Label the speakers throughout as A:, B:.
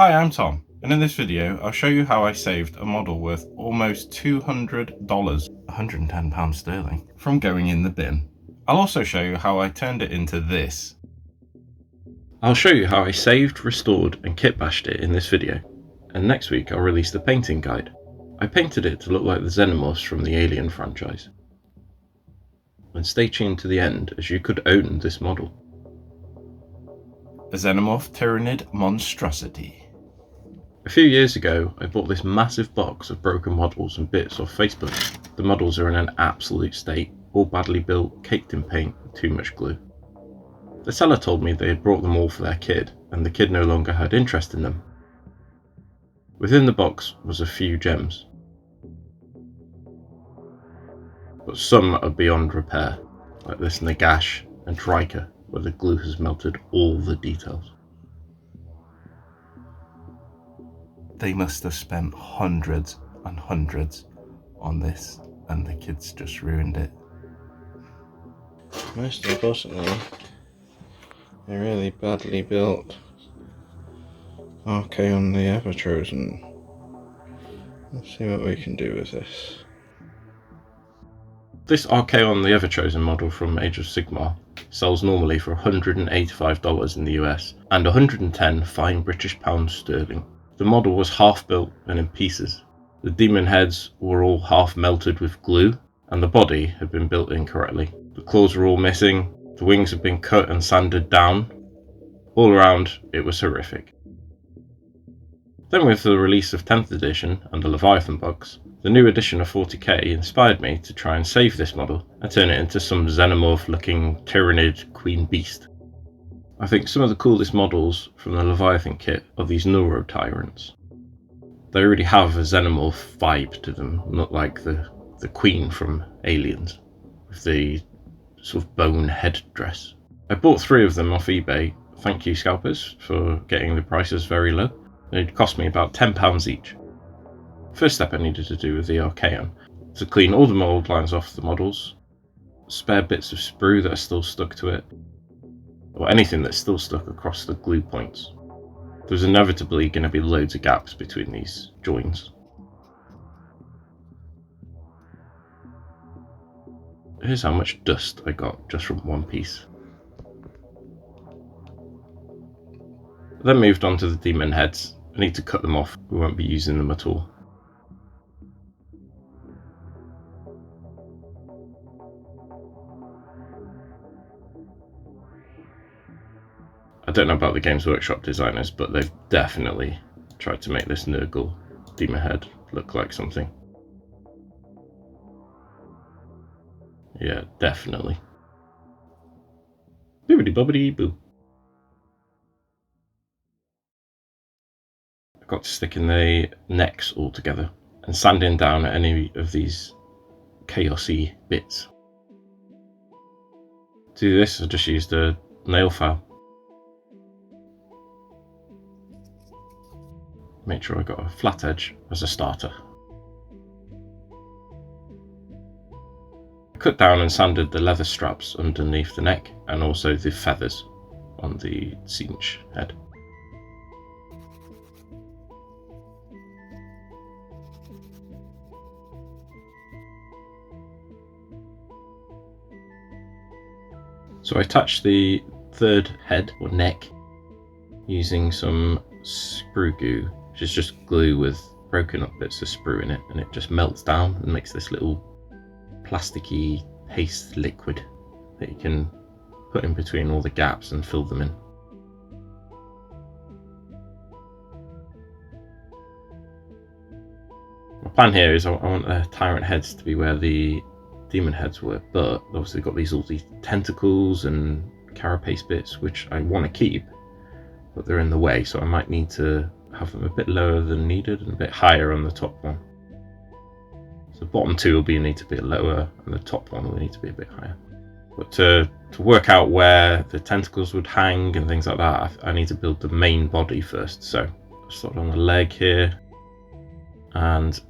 A: Hi, I'm Tom, and in this video I'll show you how I saved a model worth almost $200, £110 sterling, from going in the bin. I'll also show you how I turned it into this. I'll show you how I saved, restored and kitbashed it in this video, and next week I'll release the painting guide. I painted it to look like the xenomorphs from the Alien franchise. And stay tuned to the end as you could own this model. A xenomorph Tyranid monstrosity. A few years ago, I bought this massive box of broken models and bits off Facebook. The models are in an absolute state, all badly built, caked in paint, with too much glue. The seller told me they had brought them all for their kid, and the kid no longer had interest in them. Within the box was a few gems, but some are beyond repair, like this Nagash and Trika, where the glue has melted all the details. They must have spent hundreds and hundreds on this, and the kids just ruined it.
B: Most importantly, a really badly built Archaon the Everchosen. Let's see what we can do with this.
A: This Archaon the Everchosen model from Age of Sigmar sells normally for $185 in the US and 110 fine British pounds sterling. The model was half built and in pieces. The demon heads were all half melted with glue, and the body had been built incorrectly. The claws were all missing, the wings had been cut and sanded down. All around, it was horrific. Then with the release of 10th edition and the Leviathan box, the new edition of 40k inspired me to try and save this model and turn it into some xenomorph looking Tyranid queen beast. I think some of the coolest models from the Leviathan kit are these Neurotyrants. They really have a xenomorph vibe to them, not like the queen from Aliens, with the sort of bone headdress. I bought 3 of them off eBay. Thank you scalpers for getting the prices very low. It cost me about £10 each. First step I needed to do with the Archaon to clean all the mould lines off the models, spare bits of sprue that are still stuck to it, or anything that's still stuck across the glue points. There's inevitably going to be loads of gaps between these joins. Here's how much dust I got just from one piece. I then moved on to the demon heads. I need to cut them off, we won't be using them at all. I don't know about the Games Workshop designers, but they've definitely tried to make this Nurgle demon head look like something. Yeah, definitely. Bibbidi bobbidi boo. I got to sticking the necks all together and sanding down any of these chaosy bits. To do this, I just used a nail file. Make sure I got a flat edge as a starter. I cut down and sanded the leather straps underneath the neck and also the feathers on the Tzeentch head. So I attached the third head or neck using some sprue goo, which is just glue with broken up bits of sprue in it, and it just melts down and makes this little plasticky paste liquid that you can put in between all the gaps and fill them in. My plan here is I want the tyrant heads to be where the demon heads were, but obviously got all these tentacles and carapace bits which I want to keep, but they're in the way, so I might need to have them a bit lower than needed and a bit higher on the top one. So bottom 2 will need to be a bit lower and the top one will need to be a bit higher. But to work out where the tentacles would hang and things like that, I need to build the main body first. So I start on the leg here, and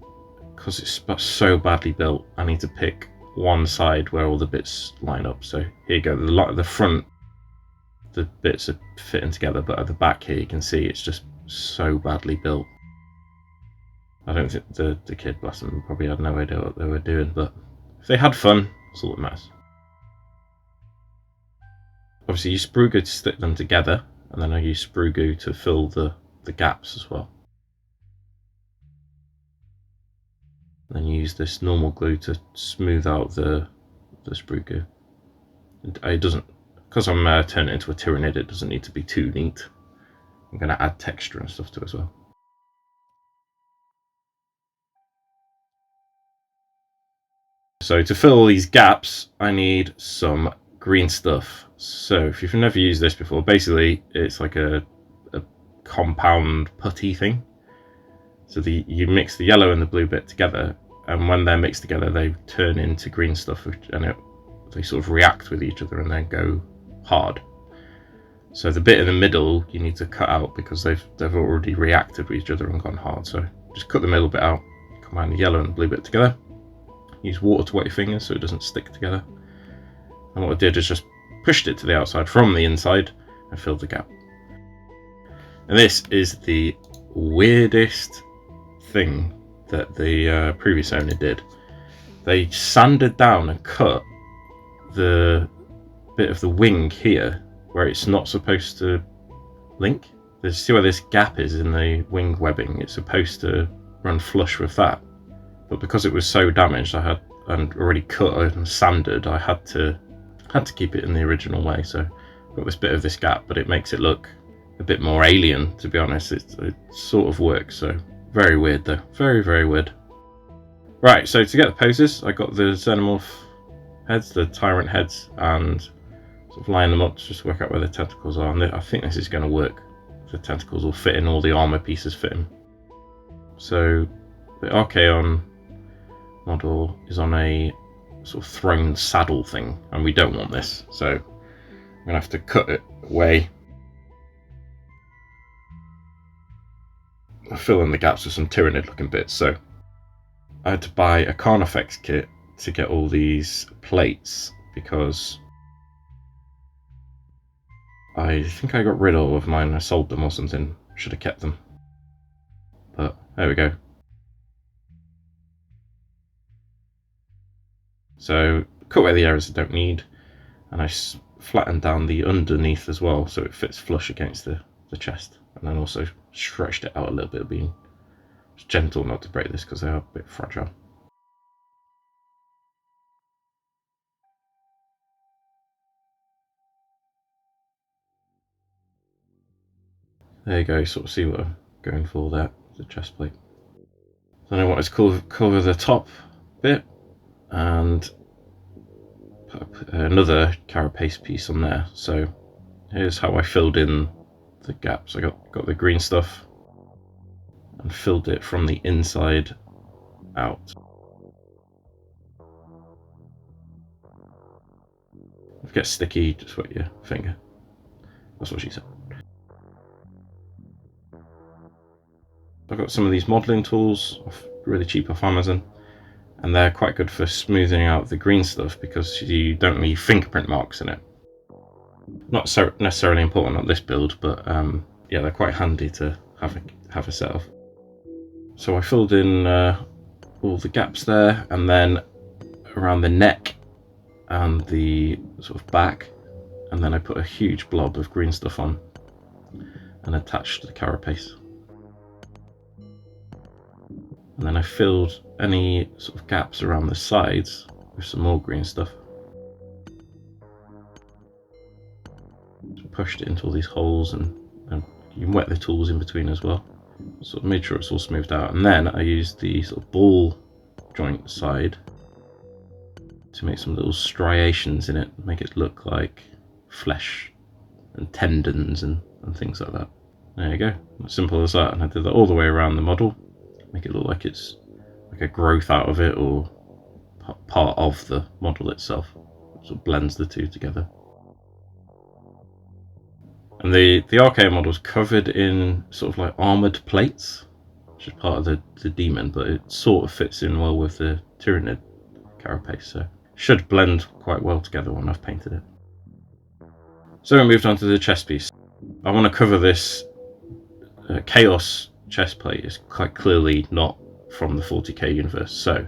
A: because it's so badly built, I need to pick one side where all the bits line up. So here you go, the front, the bits are fitting together, but at the back here you can see it's just so badly built. I don't think the kid, bless them, probably had no idea what they were doing, but if they had fun, that's all that matters. Obviously, you use sprue glue to stick them together, and then I use sprue glue to fill the gaps as well. Then you use this normal glue to smooth out the sprue glue. It doesn't, because I'm turning it into a Tyranid, it doesn't need to be too neat. I'm going to add texture and stuff to it as well. So to fill all these gaps, I need some green stuff. So if you've never used this before, basically it's like a compound putty thing. So you mix the yellow and the blue bit together, and when they're mixed together, they turn into green stuff, and they sort of react with each other and then go hard. So the bit in the middle you need to cut out because they've already reacted with each other and gone hard. So just cut the middle bit out, combine the yellow and the blue bit together. Use water to wet your fingers so it doesn't stick together. And what I did is just pushed it to the outside from the inside and filled the gap. And this is the weirdest thing that the previous owner did. They sanded down and cut the bit of the wing here where it's not supposed to link. See where this gap is in the wing webbing? It's supposed to run flush with that. But because it was so damaged, and already cut and sanded, I had to keep it in the original way. So I've got this bit of this gap, but it makes it look a bit more alien, to be honest. It sort of works, so very weird though. Very, very weird. Right, so to get the poses, I got the xenomorph heads, the tyrant heads, and sort of line them up to just work out where the tentacles are. And I think this is going to work. The tentacles will fit in, all the armor pieces fit in. So the Archaon model is on a sort of thrown saddle thing, and we don't want this, so I'm gonna have to cut it away. I'll fill in the gaps with some Tyranid looking bits. So I had to buy a carnifex kit to get all these plates because I think I got rid of all of mine. I sold them or something. Should have kept them, but there we go. So cut away the areas I don't need, and I flattened down the underneath as well so it fits flush against the chest, and then also stretched it out a little bit, being gentle not to break this because they are a bit fragile. There you go, sort of see what I'm going for there, the chest plate. Then I wanted to cover the top bit and put another carapace piece on there. So here's how I filled in the gaps. I got the green stuff and filled it from the inside out. If it gets sticky, just wet your finger. That's what she said. I've got some of these modelling tools, really cheap off Amazon, and they're quite good for smoothing out the green stuff because you don't leave fingerprint marks in it. Not so necessarily important on this build, but yeah, they're quite handy to have a set of. So I filled in all the gaps there, and then around the neck and the sort of back, and then I put a huge blob of green stuff on and attached the carapace. And then I filled any sort of gaps around the sides with some more green stuff. So pushed it into all these holes, and you can wet the tools in between as well. Sort of made sure it's all smoothed out. And then I used the sort of ball joint side to make some little striations in it, make it look like flesh and tendons and things like that. There you go, as simple as that. And I did that all the way around the model. Make it look like it's like a growth out of it or part of the model itself. It sort of blends the two together. And the Archaon model is covered in sort of like armoured plates, which is part of the demon, but it sort of fits in well with the Tyranid carapace, so should blend quite well together when I've painted it. So we moved on to the chest piece. I want to cover this Chaos chestplate is quite clearly not from the 40k universe, so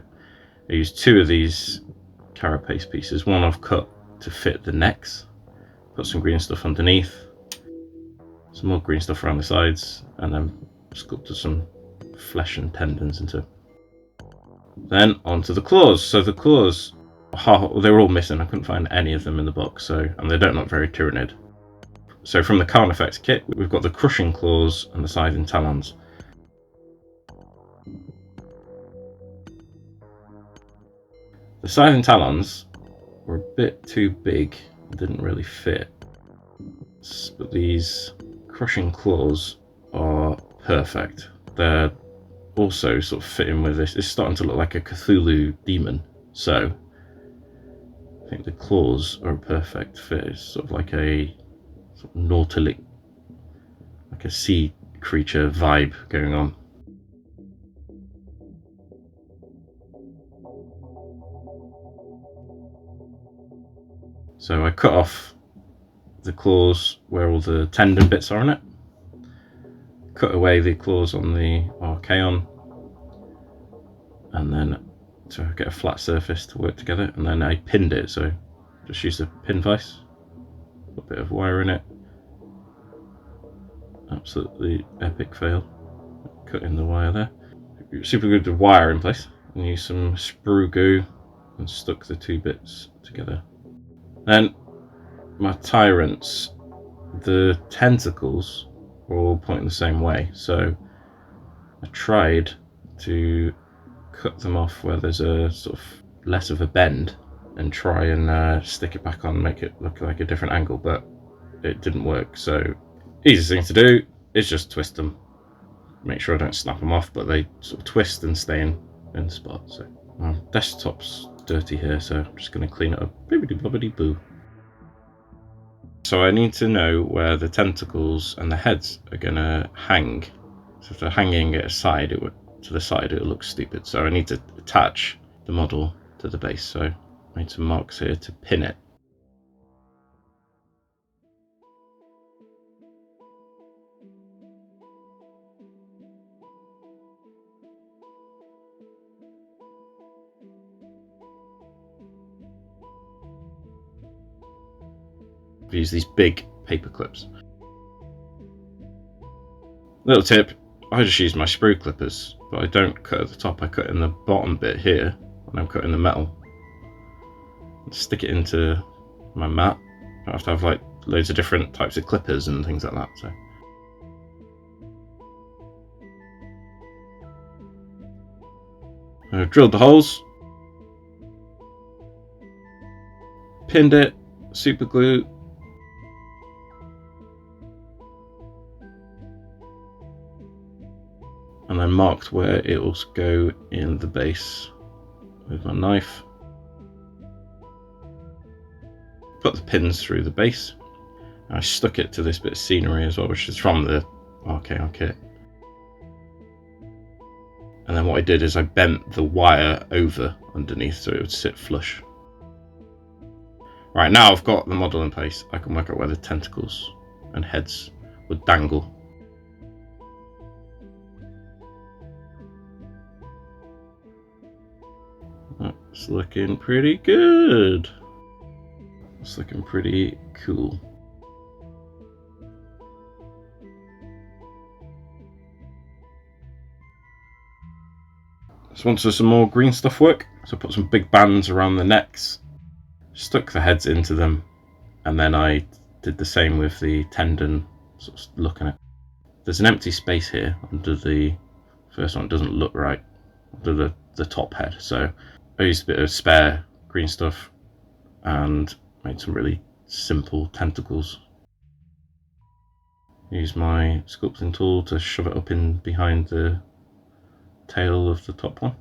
A: I used 2 of these carapace pieces. One I've cut to fit the necks, put some green stuff underneath, some more green stuff around the sides, and then sculpted some flesh and tendons into it. Then onto the claws. So the claws, they were all missing. I couldn't find any of them in the box, and they don't look very Tyranid. So from the carnifex kit, we've got the crushing claws and the scything talons. The scything talons were a bit too big, didn't really fit. But these crushing claws are perfect. They're also sort of fitting with this. It's starting to look like a Cthulhu demon, so I think the claws are a perfect fit. It's sort of like a sort of nautilic, like a sea creature vibe going on. So I cut off the claws where all the tendon bits are on it, cut away the claws on the Archaon, and then to get a flat surface to work together, and then I pinned it, so just used a pin vise, put a bit of wire in it. Absolutely epic fail, cutting the wire there. Super good to wire in place, and use some sprue goo and stuck the 2 bits together. Then my tyrants, the tentacles were all pointing the same way, so I tried to cut them off where there's a sort of less of a bend and try and stick it back on, make it look like a different angle, but it didn't work. So easiest thing to do is just twist them, make sure I don't snap them off, but they sort of twist and stay in the spot. So my desktop's dirty here, so I'm just going to clean it up. Bibbidi bobbidi boo. So I need to know where the tentacles and the heads are going to hang. So if they're hanging at a side, to the side, it'll look stupid. So I need to attach the model to the base. So I made some marks here to pin it. I use these big paper clips. Little tip, I just use my sprue clippers, but I don't cut at the top, I cut in the bottom bit here when I'm cutting the metal. Stick it into my mat. I have to have like loads of different types of clippers and things like that. So I've drilled the holes, pinned it, super glue, and then marked where it will go in the base with my knife. Put the pins through the base. I stuck it to this bit of scenery as well, which is from the Archaon kit. And then what I did is I bent the wire over underneath so it would sit flush. Right, now I've got the model in place, I can work out where the tentacles and heads would dangle. That's looking pretty good. It's looking pretty cool. So onto some more green stuff work. So I put some big bands around the necks, stuck the heads into them, and then I did the same with the tendon, sort of looking at. There's an empty space here under the first one, it doesn't look right, under the top head. So I used a bit of spare green stuff and made some really simple tentacles. Use my sculpting tool to shove it up in behind the tail of the top one,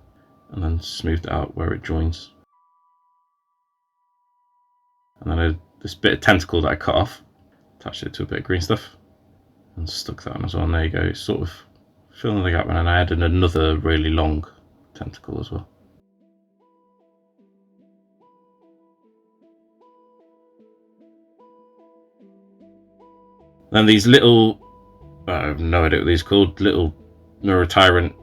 A: and then smoothed it out where it joins. And then this bit of tentacle that I cut off, attached it to a bit of green stuff, and stuck that on as well. And there you go, it's sort of filling the gap, and then I added another really long tentacle as well. Then these little I have no idea what these are called. Little Neurotyrant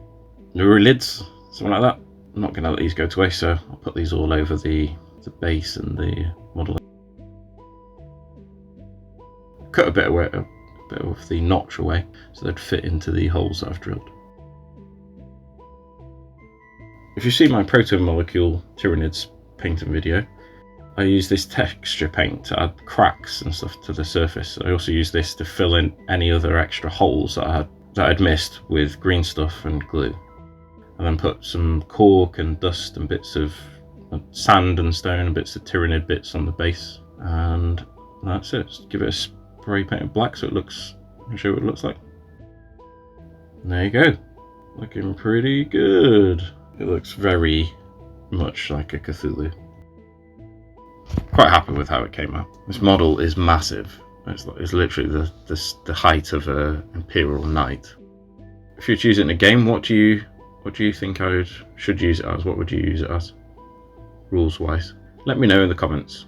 A: Neurolids, something like that. I'm not going to let these go to waste, so I'll put these all over the base and the model. Cut a bit of the notch away so they'd fit into the holes that I've drilled. If you see my Proto Molecule Tyranids painting video, I use this texture paint to add cracks and stuff to the surface. I also use this to fill in any other extra holes that I'd missed with green stuff and glue. And then put some cork and dust and bits of sand and stone and bits of Tyranid bits on the base. And that's it. Just give it a spray painted black so it looks, I'll show you what it looks like. And there you go. Looking pretty good. It looks very much like a Cthulhu. Quite happy with how it came out. This model is massive. It's literally the height of an Imperial Knight. If you're choosing a game, what do you think I should use it as? What would you use it as, rules wise? Let me know in the comments.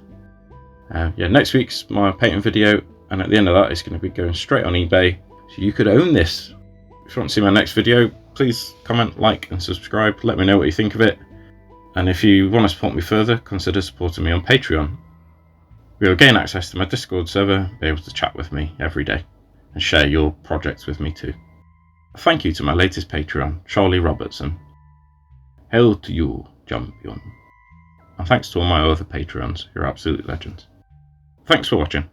A: Yeah, next week's my painting video, and at the end of that, it's going to be going straight on eBay, so you could own this. If you want to see my next video, please comment, like, and subscribe. Let me know what you think of it. And if you want to support me further, consider supporting me on Patreon. You'll gain access to my Discord server, be able to chat with me every day, and share your projects with me too. Thank you to my latest Patreon, Charlie Robertson. Hail to you, champion. And thanks to all my other Patreons, you're absolute legends. Thanks for watching.